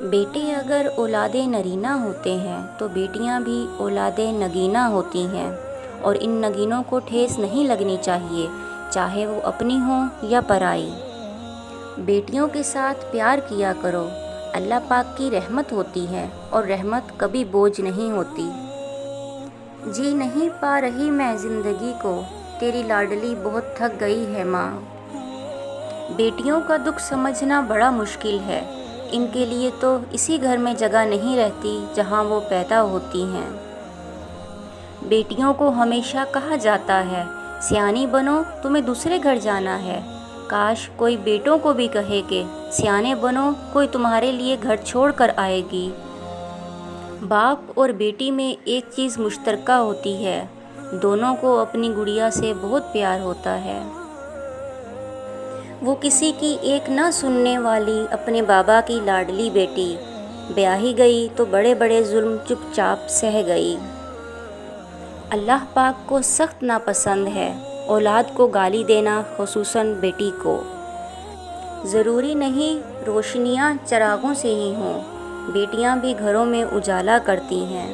بیٹے اگر اولاد نرینہ ہوتے ہیں تو بیٹیاں بھی اولاد نگینہ ہوتی ہیں، اور ان نگینوں کو ٹھیس نہیں لگنی چاہیے، چاہے وہ اپنی ہوں یا پرائی۔ بیٹیوں کے ساتھ پیار کیا کرو، اللہ پاک کی رحمت ہوتی ہے، اور رحمت کبھی بوجھ نہیں ہوتی۔ جی نہیں پا رہی میں زندگی کو، تیری لاڈلی بہت تھک گئی ہے ماں۔ بیٹیوں کا دکھ سمجھنا بڑا مشکل ہے، ان کے لیے تو اسی گھر میں جگہ نہیں رہتی جہاں وہ پیدا ہوتی ہیں۔ بیٹیوں کو ہمیشہ کہا جاتا ہے، سیانی بنو تمہیں دوسرے گھر جانا ہے، کاش کوئی بیٹوں کو بھی کہے کہ سیانے بنو کوئی تمہارے لیے گھر چھوڑ کر آئے گی۔ باپ اور بیٹی میں ایک چیز مشترکہ ہوتی ہے، دونوں کو اپنی گڑیا سے بہت پیار ہوتا ہے۔ وہ کسی کی ایک نہ سننے والی اپنے بابا کی لاڈلی بیٹی، بیاہی گئی تو بڑے بڑے ظلم چپ چاپ سہہ گئی۔ اللہ پاک کو سخت ناپسند ہے اولاد کو گالی دینا، خصوصاً بیٹی کو۔ ضروری نہیں روشنیاں چراغوں سے ہی ہوں، بیٹیاں بھی گھروں میں اجالا کرتی ہیں۔